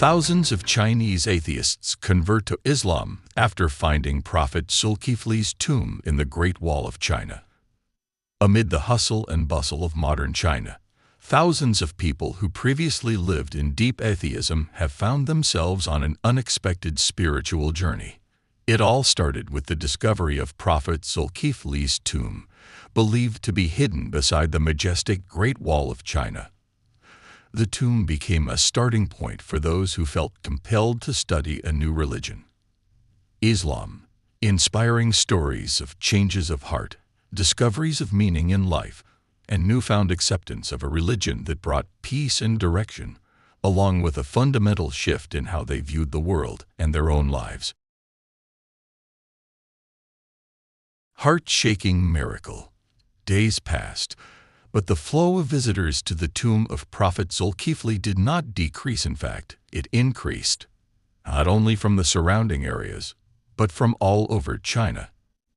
Thousands of Chinese atheists convert to Islam after finding Prophet Zulkifli's tomb in the Great Wall of China. Amid the hustle and bustle of modern China, thousands of people who previously lived in deep atheism have found themselves on an unexpected spiritual journey. It all started with the discovery of Prophet Zulkifli's tomb, believed to be hidden beside the majestic Great Wall of China. The tomb became a starting point for those who felt compelled to study a new religion. Islam, inspiring stories of changes of heart, discoveries of meaning in life, and newfound acceptance of a religion that brought peace and direction, along with a fundamental shift in how they viewed the world and their own lives. Heart-shaking miracle. Days passed, but the flow of visitors to the tomb of Prophet Zulkifli did not decrease. In fact, it increased, not only from the surrounding areas, but from all over China.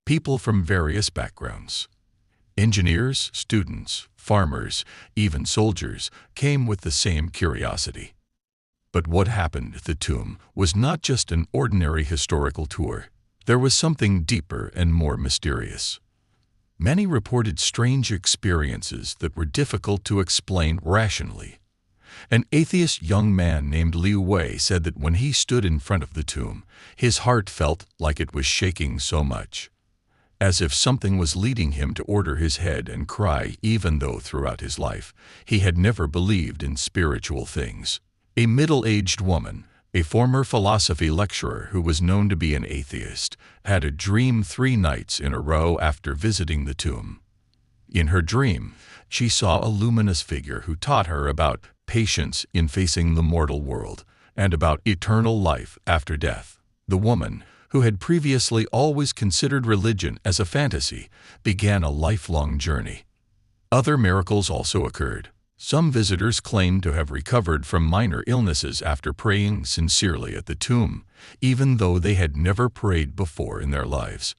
People from various backgrounds, engineers, students, farmers, even soldiers, came with the same curiosity. But what happened at the tomb was not just an ordinary historical tour. There was something deeper and more mysterious. Many reported strange experiences that were difficult to explain rationally. An atheist young man named Liu Wei said that when he stood in front of the tomb, his heart felt like it was shaking so much, as if something was leading him to order his head and cry, even though throughout his life he had never believed in spiritual things. A middle-aged woman, a former philosophy lecturer who was known to be an atheist, had a dream 3 nights in a row after visiting the tomb. In her dream, she saw a luminous figure who taught her about patience in facing the mortal world and about eternal life after death. The woman, who had previously always considered religion as a fantasy, began a lifelong journey. Other miracles also occurred. Some visitors claimed to have recovered from minor illnesses after praying sincerely at the tomb, even though they had never prayed before in their lives.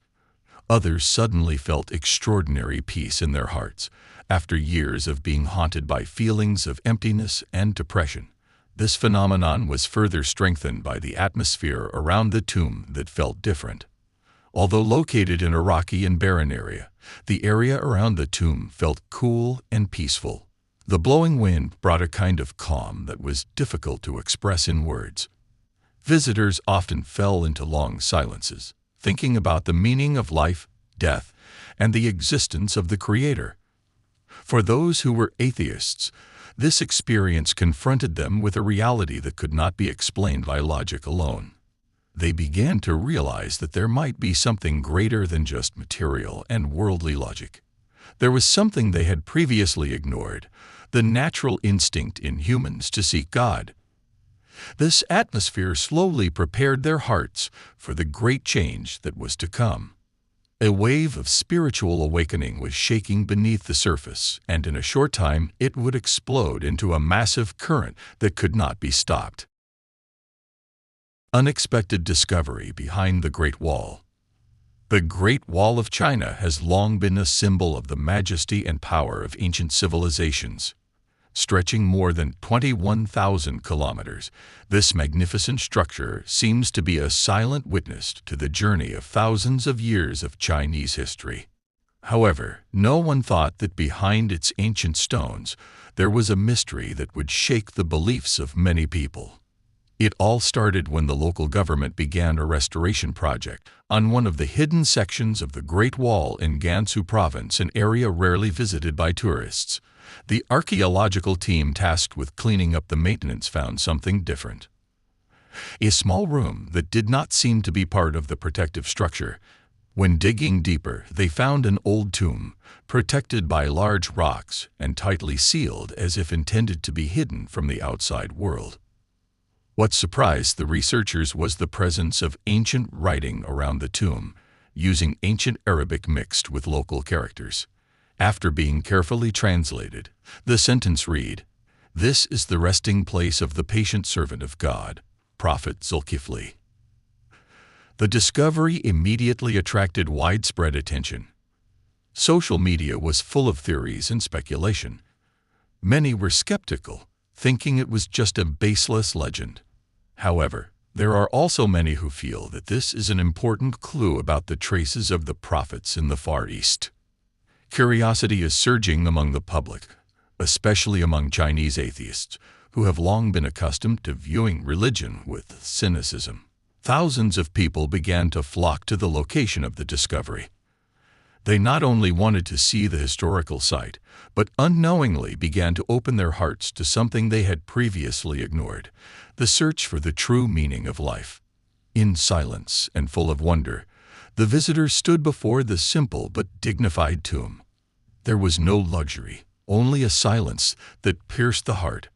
Others suddenly felt extraordinary peace in their hearts after years of being haunted by feelings of emptiness and depression. This phenomenon was further strengthened by the atmosphere around the tomb that felt different. Although located in a rocky and barren area, the area around the tomb felt cool and peaceful. The blowing wind brought a kind of calm that was difficult to express in words. Visitors often fell into long silences, thinking about the meaning of life, death, and the existence of the Creator. For those who were atheists, this experience confronted them with a reality that could not be explained by logic alone. They began to realize that there might be something greater than just material and worldly logic. There was something they had previously ignored, the natural instinct in humans to seek God. This atmosphere slowly prepared their hearts for the great change that was to come. A wave of spiritual awakening was shaking beneath the surface, and in a short time it would explode into a massive current that could not be stopped. Unexpected discovery behind the Great Wall. The Great Wall of China has long been a symbol of the majesty and power of ancient civilizations. Stretching more than 21,000 kilometers, this magnificent structure seems to be a silent witness to the journey of thousands of years of Chinese history. However, no one thought that behind its ancient stones there was a mystery that would shake the beliefs of many people. It all started when the local government began a restoration project on one of the hidden sections of the Great Wall in Gansu Province, an area rarely visited by tourists. The archaeological team tasked with cleaning up the maintenance found something different. A small room that did not seem to be part of the protective structure. When digging deeper, they found an old tomb, protected by large rocks and tightly sealed as if intended to be hidden from the outside world. What surprised the researchers was the presence of ancient writing around the tomb, using ancient Arabic mixed with local characters. After being carefully translated, the sentence read, "This is the resting place of the patient servant of God, Prophet Zulkifli." The discovery immediately attracted widespread attention. Social media was full of theories and speculation. Many were skeptical, thinking it was just a baseless legend. However, there are also many who feel that this is an important clue about the traces of the prophets in the Far East. Curiosity is surging among the public, especially among Chinese atheists, who have long been accustomed to viewing religion with cynicism. Thousands of people began to flock to the location of the discovery. They not only wanted to see the historical site, but unknowingly began to open their hearts to something they had previously ignored: the search for the true meaning of life. In silence and full of wonder, the visitors stood before the simple but dignified tomb. There was no luxury, only a silence that pierced the heart,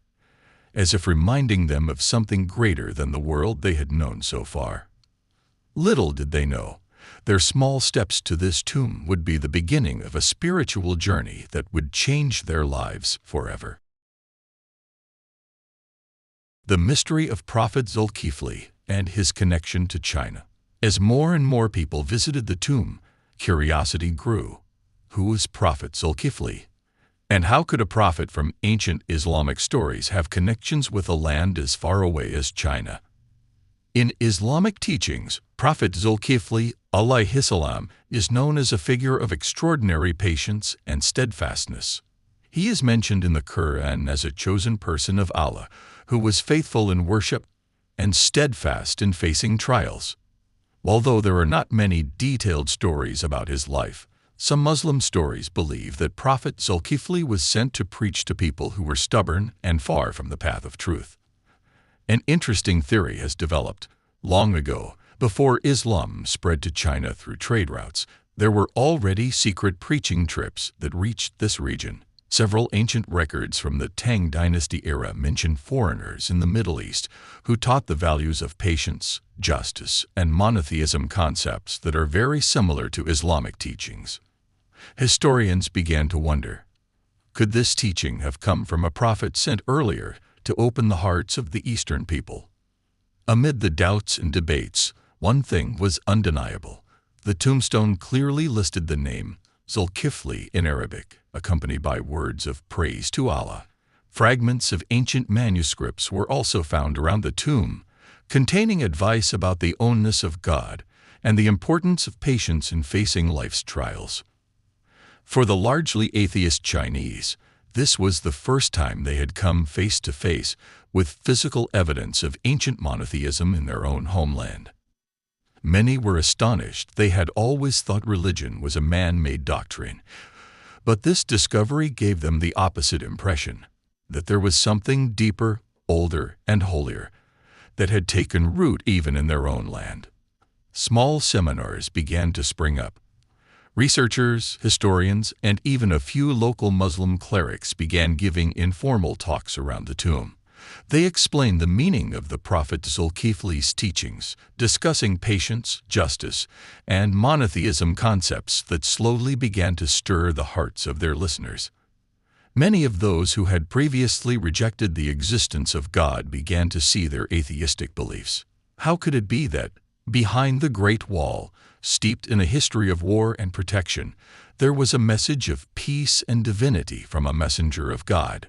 as if reminding them of something greater than the world they had known so far. Little did they know, their small steps to this tomb would be the beginning of a spiritual journey that would change their lives forever. The mystery of Prophet Zulkifli and his connection to China. As more and more people visited the tomb, curiosity grew. Who was Prophet Zulkifli? And how could a prophet from ancient Islamic stories have connections with a land as far away as China? In Islamic teachings, Prophet Zulkifli alayhi salam is known as a figure of extraordinary patience and steadfastness. He is mentioned in the Qur'an as a chosen person of Allah who was faithful in worship and steadfast in facing trials. Although there are not many detailed stories about his life, some Muslim stories believe that Prophet Zulkifli was sent to preach to people who were stubborn and far from the path of truth. An interesting theory has developed. Long ago, before Islam spread to China through trade routes, there were already secret preaching trips that reached this region. Several ancient records from the Tang Dynasty era mention foreigners in the Middle East who taught the values of patience, justice, and monotheism, concepts that are very similar to Islamic teachings. Historians began to wonder, could this teaching have come from a prophet sent earlier to open the hearts of the Eastern people? Amid the doubts and debates, one thing was undeniable. The tombstone clearly listed the name Zulkifli in Arabic, accompanied by words of praise to Allah. Fragments of ancient manuscripts were also found around the tomb, containing advice about the oneness of God and the importance of patience in facing life's trials. For the largely atheist Chinese, this was the first time they had come face to face with physical evidence of ancient monotheism in their own homeland. Many were astonished. They had always thought religion was a man-made doctrine, but this discovery gave them the opposite impression, that there was something deeper, older, and holier that had taken root even in their own land. Small seminars began to spring up. Researchers, historians, and even a few local Muslim clerics began giving informal talks around the tomb. They explained the meaning of the Prophet Zulkifli's teachings, discussing patience, justice, and monotheism, concepts that slowly began to stir the hearts of their listeners. Many of those who had previously rejected the existence of God began to see their atheistic beliefs. How could it be that, behind the Great Wall, steeped in a history of war and protection, there was a message of peace and divinity from a messenger of God?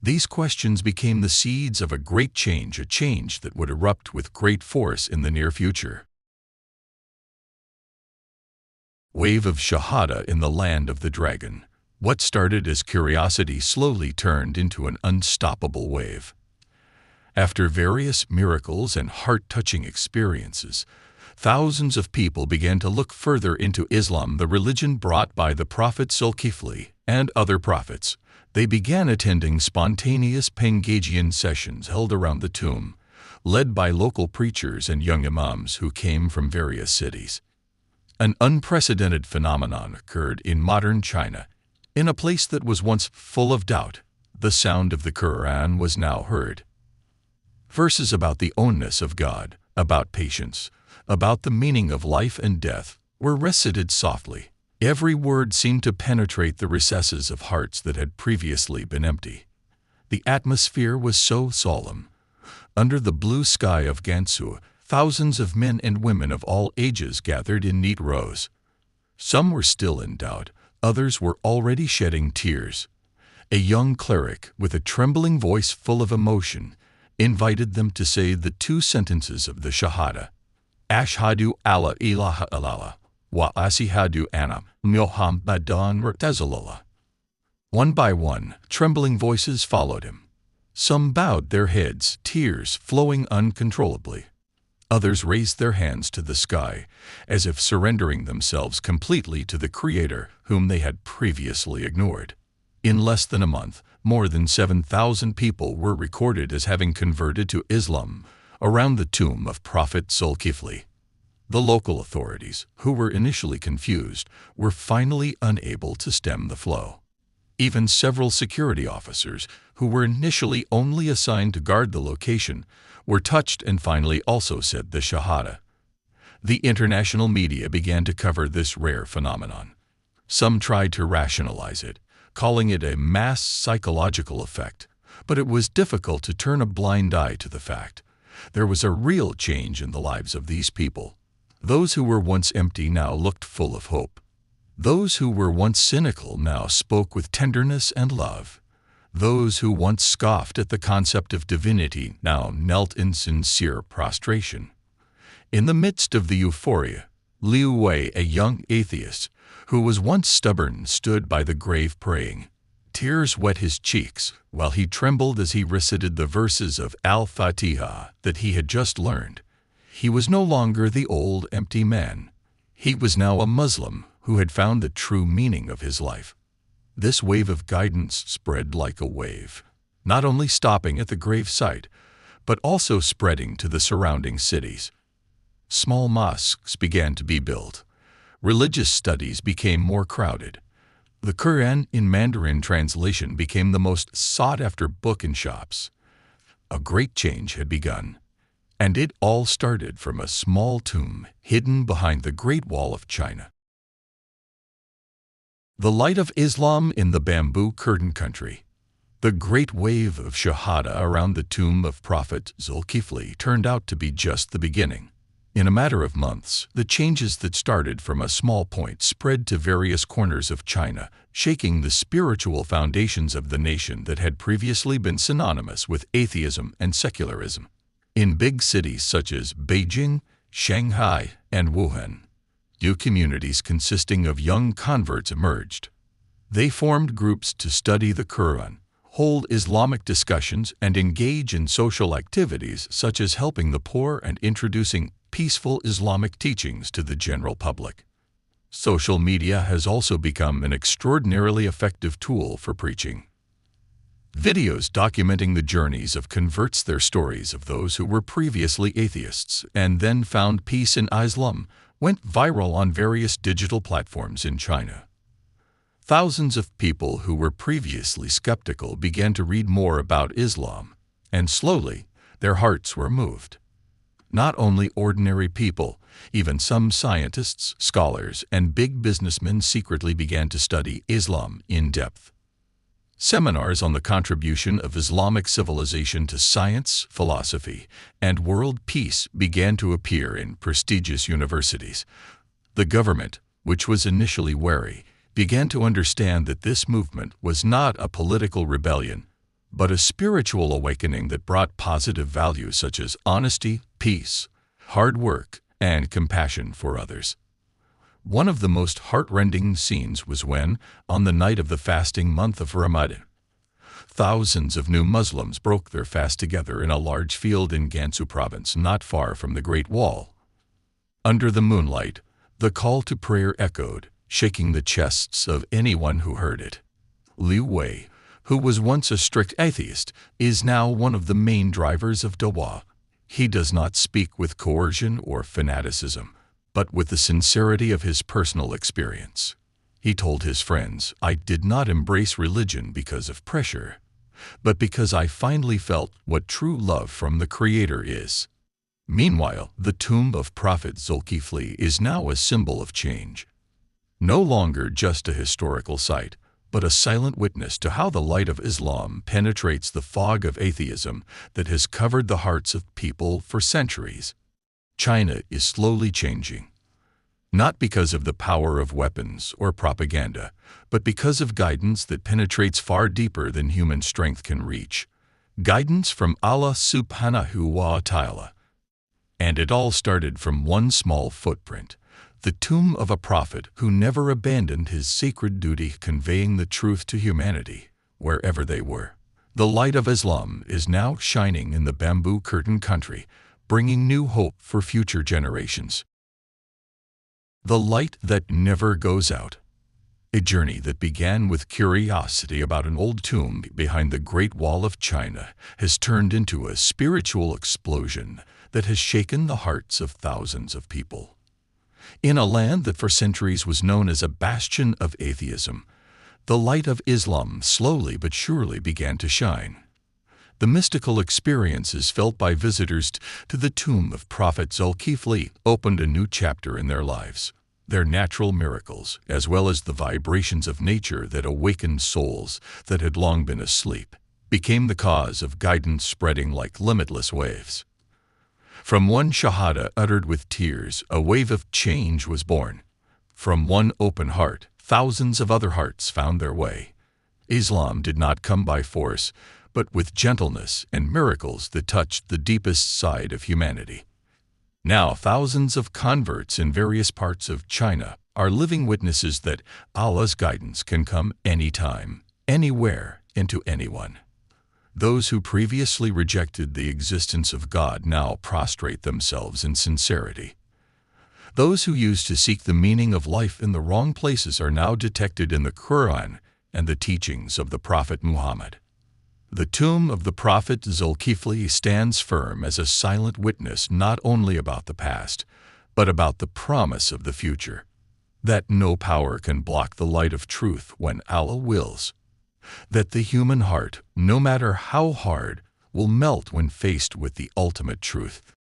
These questions became the seeds of a great change, a change that would erupt with great force in the near future. Wave of Shahada in the land of the dragon. What started as curiosity slowly turned into an unstoppable wave. After various miracles and heart-touching experiences, thousands of people began to look further into Islam, the religion brought by the Prophet Zulkifli and other prophets. They began attending spontaneous Pangagian sessions held around the tomb, led by local preachers and young imams who came from various cities. An unprecedented phenomenon occurred in modern China. In a place that was once full of doubt, the sound of the Qur'an was now heard. Verses about the oneness of God, about patience, about the meaning of life and death, were recited softly. Every word seemed to penetrate the recesses of hearts that had previously been empty. The atmosphere was so solemn. Under the blue sky of Gansu, thousands of men and women of all ages gathered in neat rows. Some were still in doubt, others were already shedding tears. A young cleric, with a trembling voice full of emotion, invited them to say the two sentences of the Shahada, Ashhadu alla ilaha illallah wa ashhadu anna Muhammadan Rasulullah. One by one, trembling voices followed him. Some bowed their heads, tears flowing uncontrollably. Others raised their hands to the sky, as if surrendering themselves completely to the Creator whom they had previously ignored. In less than a month, more than 7,000 people were recorded as having converted to Islam around the tomb of Prophet Zulkifli. The local authorities, who were initially confused, were finally unable to stem the flow. Even several security officers, who were initially only assigned to guard the location, were touched and finally also said the Shahada. The international media began to cover this rare phenomenon. Some tried to rationalize it, calling it a mass psychological effect, but it was difficult to turn a blind eye to the fact. There was a real change in the lives of these people. Those who were once empty now looked full of hope. Those who were once cynical now spoke with tenderness and love. Those who once scoffed at the concept of divinity now knelt in sincere prostration. In the midst of the euphoria, Liu Wei, a young atheist, who was once stubborn, stood by the grave praying. Tears wet his cheeks, while he trembled as he recited the verses of Al-Fatiha that he had just learned. He was no longer the old, empty man. He was now a Muslim who had found the true meaning of his life. This wave of guidance spread like a wave, not only stopping at the grave site, but also spreading to the surrounding cities. Small mosques began to be built. Religious studies became more crowded. The Qur'an in Mandarin translation became the most sought-after book in shops. A great change had begun, and it all started from a small tomb hidden behind the Great Wall of China. The light of Islam in the bamboo curtain country. The great wave of Shahada around the tomb of Prophet Zulkifli turned out to be just the beginning. In a matter of months, the changes that started from a small point spread to various corners of China, shaking the spiritual foundations of the nation that had previously been synonymous with atheism and secularism. In big cities such as Beijing, Shanghai, and Wuhan, new communities consisting of young converts emerged. They formed groups to study the Qur'an, hold Islamic discussions, and engage in social activities such as helping the poor and introducing peaceful Islamic teachings to the general public. Social media has also become an extraordinarily effective tool for preaching. Videos documenting the journeys of converts, their stories of those who were previously atheists and then found peace in Islam, went viral on various digital platforms in China. Thousands of people who were previously skeptical began to read more about Islam, and slowly their hearts were moved. Not only ordinary people, even some scientists, scholars, and big businessmen secretly began to study Islam in depth. Seminars on the contribution of Islamic civilization to science, philosophy, and world peace began to appear in prestigious universities. The government, which was initially wary, began to understand that this movement was not a political rebellion, but a spiritual awakening that brought positive values such as honesty, peace, hard work, and compassion for others. One of the most heart-rending scenes was when, on the night of the fasting month of Ramadan, thousands of new Muslims broke their fast together in a large field in Gansu province not far from the Great Wall. Under the moonlight, the call to prayer echoed, shaking the chests of anyone who heard it. Liu Wei, who was once a strict atheist, is now one of the main drivers of Dawah. He does not speak with coercion or fanaticism, but with the sincerity of his personal experience. He told his friends, "I did not embrace religion because of pressure, but because I finally felt what true love from the Creator is." Meanwhile, the tomb of Prophet Zulkifli is now a symbol of change. No longer just a historical site, but a silent witness to how the light of Islam penetrates the fog of atheism that has covered the hearts of people for centuries. China is slowly changing, not because of the power of weapons or propaganda, but because of guidance that penetrates far deeper than human strength can reach. Guidance from Allah subhanahu wa ta'ala. And it all started from one small footprint, the tomb of a prophet who never abandoned his sacred duty conveying the truth to humanity, wherever they were. The light of Islam is now shining in the bamboo curtain country, bringing new hope for future generations. The light that never goes out. A journey that began with curiosity about an old tomb behind the Great Wall of China has turned into a spiritual explosion that has shaken the hearts of thousands of people. In a land that for centuries was known as a bastion of atheism, the light of Islam slowly but surely began to shine. The mystical experiences felt by visitors to the tomb of Prophet Zulkifli opened a new chapter in their lives. Their natural miracles, as well as the vibrations of nature that awakened souls that had long been asleep, became the cause of guidance spreading like limitless waves. From one shahada uttered with tears, a wave of change was born. From one open heart, thousands of other hearts found their way. Islam did not come by force, but with gentleness and miracles that touched the deepest side of humanity. Now thousands of converts in various parts of China are living witnesses that Allah's guidance can come anytime, anywhere, and to anyone. Those who previously rejected the existence of God now prostrate themselves in sincerity. Those who used to seek the meaning of life in the wrong places are now detected in the Qur'an and the teachings of the Prophet Muhammad. The tomb of the Prophet Zulkifli stands firm as a silent witness not only about the past, but about the promise of the future, that no power can block the light of truth when Allah wills, that the human heart, no matter how hard, will melt when faced with the ultimate truth.